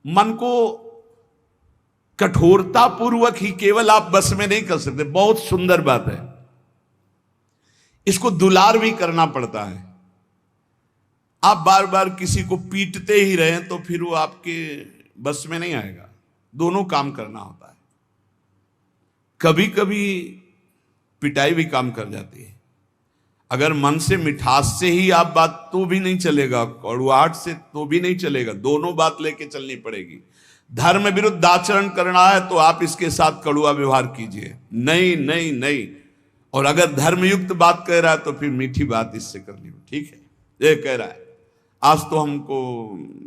मन को कठोरता पूर्वक ही केवल आप बस में नहीं कर सकते। बहुत सुंदर बात है, इसको दुलार भी करना पड़ता है। आप बार बार किसी को पीटते ही रहें तो फिर वो आपके बस में नहीं आएगा। दोनों काम करना होता है। कभी कभी पिटाई भी काम कर जाती है। अगर मन से मिठास से ही आप बात तो भी नहीं चलेगा, कड़ुआहट से तो भी नहीं चलेगा। दोनों बात लेके चलनी पड़ेगी। धर्म विरुद्ध आचरण करना है तो आप इसके साथ कड़ुआ व्यवहार कीजिए, नहीं नहीं नहीं। और अगर धर्मयुक्त बात कह रहा है तो फिर मीठी बात इससे करनी हो। ठीक है, ये कह रहा है आज तो हमको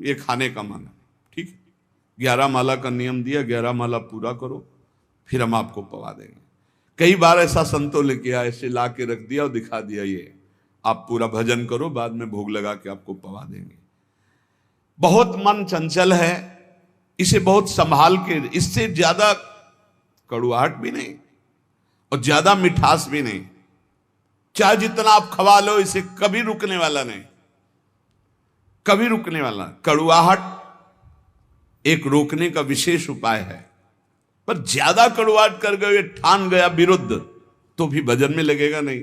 ये खाने का मन है, ठीक है, 11 माला का नियम दिया, 11 माला पूरा करो, फिर हम आपको पवा देंगे। कई बार ऐसा संतों ने किया, ऐसे ला के रख दिया और दिखा दिया, ये आप पूरा भजन करो, बाद में भोग लगा के आपको पवा देंगे। बहुत मन चंचल है, इसे बहुत संभाल के, इससे ज्यादा कड़ुआहट भी नहीं और ज्यादा मिठास भी नहीं। चाहे जितना आप खवा लो, इसे कभी रुकने वाला नहीं, कभी रुकने वाला। कड़ुआहट एक रोकने का विशेष उपाय है, पर ज्यादा कड़ुआहट कर गए, ठान गया विरुद्ध, तो भी भजन में लगेगा नहीं।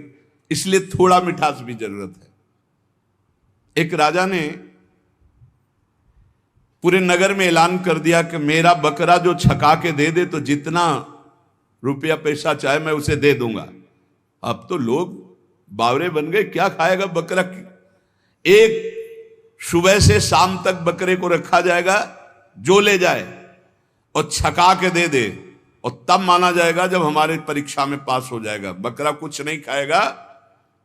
इसलिए थोड़ा मिठास भी जरूरत है। एक राजा ने पूरे नगर में ऐलान कर दिया कि मेरा बकरा जो छका के दे दे तो जितना रुपया पैसा चाहे मैं उसे दे दूंगा। अब तो लोग बावरे बन गए, क्या खाएगा बकरा। एक सुबह से शाम तक बकरे को रखा जाएगा, जो ले जाए और छका के दे दे, और तब माना जाएगा जब हमारे परीक्षा में पास हो जाएगा। बकरा कुछ नहीं खाएगा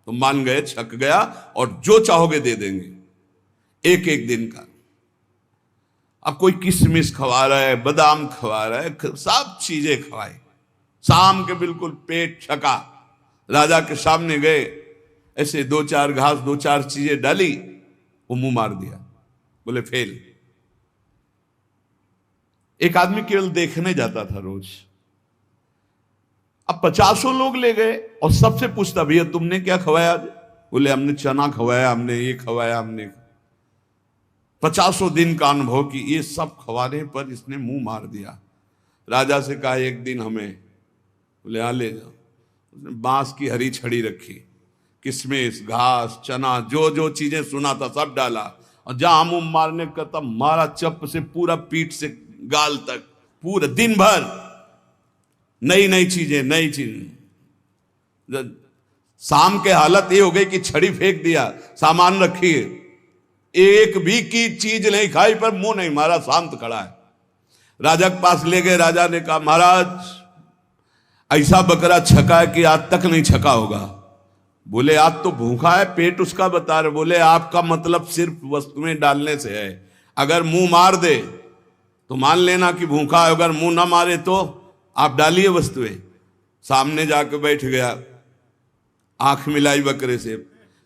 तो मान गए छक गया, और जो चाहोगे दे देंगे, एक एक दिन का। अब कोई किशमिश खवा रहा है, बादाम खवा रहा है, सब चीजें खवाई। शाम के बिल्कुल पेट छका, राजा के सामने गए, ऐसे 2-4 घास 2-4 चीजें डाली, वो मुंह मार दिया, बोले फेल। एक आदमी केवल देखने जाता था रोज, अब 50 लोग ले गए और सबसे पूछता, भैया तुमने क्या खवाया आज? बोले हमने चना खवाया, हमने ये खवाया, हमने 50 दिन का अनुभव कि ये सब खवाने पर इसने मुंह मार दिया। राजा से कहा एक दिन हमें, बोले हाँ ले जाओ। उसने बांस की हरी छड़ी रखी, किशमिश, घास, चना, जो जो चीजें सुना था सब डाला, और जहां मुंह मारने का तब मारा, चप से पूरा पीठ से गाल तक, पूरा दिन भर नई नई चीजें, नई चीजें। शाम के हालत ये हो गई कि छड़ी फेंक दिया, सामान रखी, एक भी की चीज नहीं खाई, पर मुंह नहीं मारा, शांत खड़ा है। राजा के पास ले गए। राजा ने कहा महाराज ऐसा बकरा छका है कि आज तक नहीं छका होगा। बोले आज तो भूखा है, पेट उसका बता रहे। बोले आपका मतलब सिर्फ वस्तुएं डालने से है, अगर मुंह मार दे तो मान लेना कि भूखा है, अगर मुंह ना मारे तो आप डालिए वस्तुएं। सामने जाके बैठ गया, आंख मिलाई बकरे से,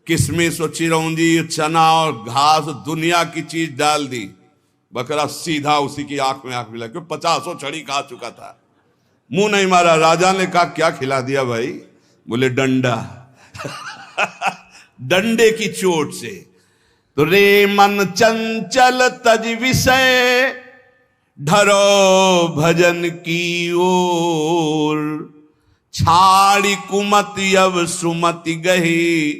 किशमिश और चिरौंजी, चना और घास, दुनिया की चीज डाल दी। बकरा सीधा उसी की आंख में आंख मिला, क्यों 50 छड़ी खा चुका था, मुंह नहीं मारा। राजा ने कहा क्या खिला दिया भाई? बोले डंडा। डंडे की चोट से। तो रे मन चंचल तज विषय, ढरो भजन की ओर, छाड़ी कुमति अब सुमति गही,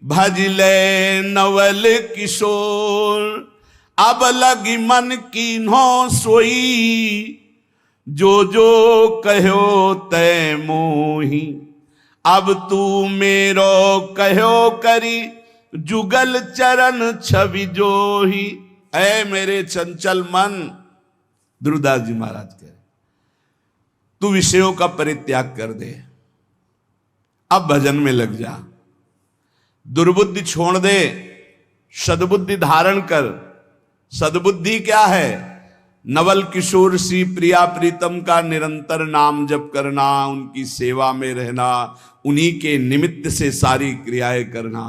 भजले नवल किशोर। अब लगी मन की नो सोई, जो जो कहो तय मोही। अब तू मेरो कहो करी, जुगल चरण छवि जोही। ऐ मेरे चंचल मन, ध्रुवदास जी महाराज कह रहे, तू विषयों का परित्याग कर दे, अब भजन में लग जा, दुर्बुद्धि छोड़ दे, सद्बुद्धि धारण कर। सद्बुद्धि क्या है? नवल किशोर सी प्रिया प्रीतम का निरंतर नाम जप करना, उनकी सेवा में रहना, उन्हीं के निमित्त से सारी क्रियाएं करना,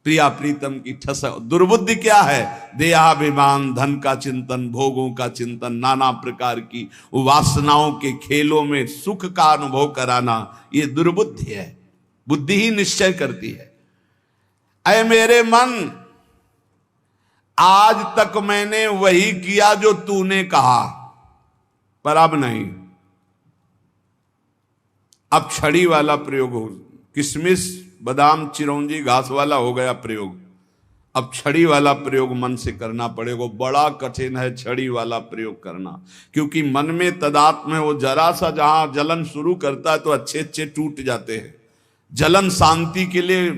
प्रिया प्रीतम की ठस। दुर्बुद्धि क्या है? देहाभिमान, धन का चिंतन, भोगों का चिंतन, नाना प्रकार की वासनाओं के खेलों में सुख का अनुभव कराना, ये दुर्बुद्धि है। बुद्धि ही निश्चय करती है। ऐ मेरे मन, आज तक मैंने वही किया जो तूने कहा, पर अब नहीं। अब छड़ी वाला प्रयोग हो, किशमिश बादाम चिरौंजी घास वाला हो गया प्रयोग। अब छड़ी वाला प्रयोग मन से करना पड़ेगा। बड़ा कठिन है छड़ी वाला प्रयोग करना, क्योंकि मन में तदात्म है। वो जरा सा जहां जलन शुरू करता है तो अच्छे अच्छे टूट जाते हैं। जलन शांति के लिए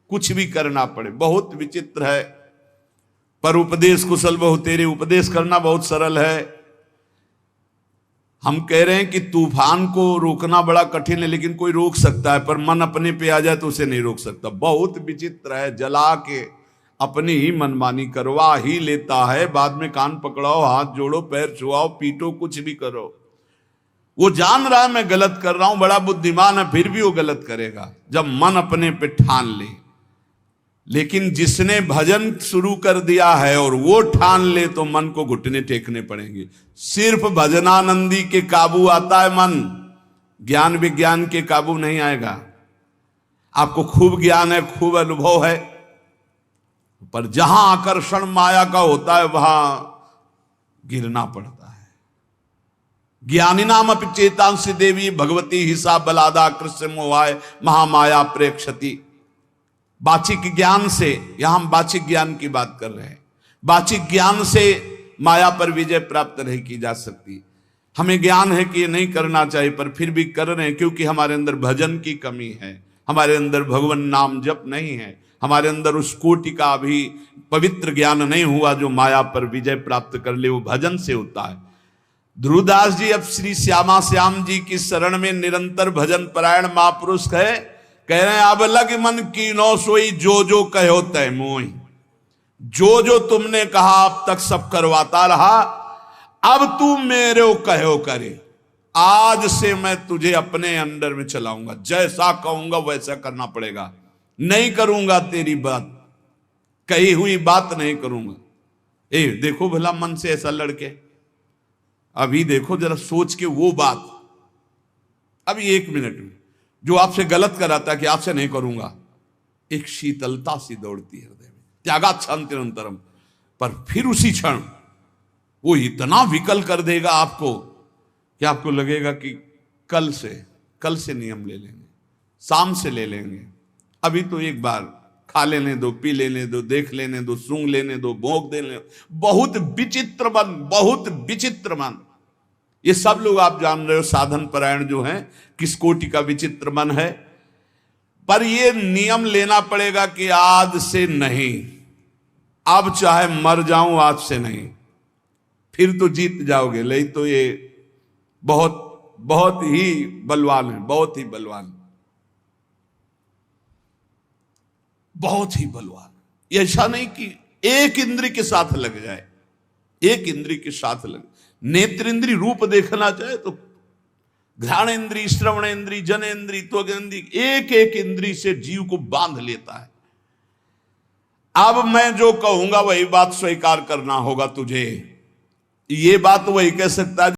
कुछ भी करना पड़े, बहुत विचित्र है। पर उपदेश कुशल बहु तेरे, उपदेश करना बहुत सरल है। हम कह रहे हैं कि तूफान को रोकना बड़ा कठिन है, लेकिन कोई रोक सकता है, पर मन अपने पे आ जाए तो उसे नहीं रोक सकता। बहुत विचित्र है, जला के अपनी ही मनमानी करवा ही लेता है। बाद में कान पकड़ाओ, हाथ जोड़ो, पैर छुआओ, पीटो, कुछ भी करो। वो जान रहा है मैं गलत कर रहा हूं, बड़ा बुद्धिमान है, फिर भी वो गलत करेगा जब मन अपने पे ठान ले। लेकिन जिसने भजन शुरू कर दिया है और वो ठान ले तो मन को घुटने टेकने पड़ेंगे। सिर्फ भजनानंदी के काबू आता है मन, ज्ञान विज्ञान के काबू नहीं आएगा। आपको खूब ज्ञान है, खूब अनुभव है, पर जहां आकर्षण माया का होता है वहां गिरना पड़ता है। ज्ञानी नाम अपि चेतांसी देवी भगवती हिसा बलादा कृष्ण मोहाय महामाया प्रेक्षति। वाचिक ज्ञान से, यहां हम वाचिक ज्ञान की बात कर रहे हैं, वाचिक ज्ञान से माया पर विजय प्राप्त नहीं की जा सकती। हमें ज्ञान है कि ये नहीं करना चाहिए, पर फिर भी कर रहे हैं, क्योंकि हमारे अंदर भजन की कमी है, हमारे अंदर भगवान नाम जप नहीं है, हमारे अंदर उस कोटि का भी पवित्र ज्ञान नहीं हुआ जो माया पर विजय प्राप्त कर ले। वो भजन से होता है। ध्रुवदास जी अब श्री श्यामा श्याम जी की शरण में निरंतर भजन परायण महापुरुष है। कह रहे हैं अब लग मन की नो सोई, जो जो कहो तय मोई। जो जो तुमने कहा अब तक सब करवाता रहा, अब तू मेरे को कहो करे। आज से मैं तुझे अपने अंडर में चलाऊंगा, जैसा कहूंगा वैसा करना पड़ेगा। नहीं करूंगा तेरी बात, कही हुई बात नहीं करूंगा। देखो भला मन से ऐसा लड़के, अभी देखो जरा सोच के वो बात, अभी 1 मिनट में जो आपसे गलत कराता है कि आपसे नहीं करूंगा, एक शीतलता सी दौड़ती है हृदय में, त्यागात शांतिरंतरम। पर फिर उसी क्षण वो इतना विकल कर देगा आपको कि आपको लगेगा कि कल से नियम ले लेंगे, शाम से ले लेंगे। अभी तो एक बार खा लेने दो, पी लेने दो, देख लेने दो, सूंघ लेने दो, भोंक देने दो। बहुत विचित्र मन, बहुत विचित्र मन। ये सब लोग आप जान रहे हो साधन परायण जो हैं किस कोटि का विचित्र मन है। पर ये नियम लेना पड़ेगा कि आज से नहीं, अब चाहे मर जाऊं आज से नहीं, फिर तो जीत जाओगे। नहीं तो ये बहुत बहुत ही बलवान है, बहुत ही बलवान, बहुत ही बलवान। ये ऐसा नहीं कि एक इंद्री के साथ लग जाए, एक इंद्री के साथ लग। नेत्र इंद्री रूप देखना चाहे तो घ्राण इंद्री, श्रवण इंद्री, जन इंद्री, त्वग इंद्री, एक एक इंद्री से जीव को बांध लेता है। अब मैं जो कहूंगा वही बात स्वीकार करना होगा तुझे। ये बात वही कह सकता है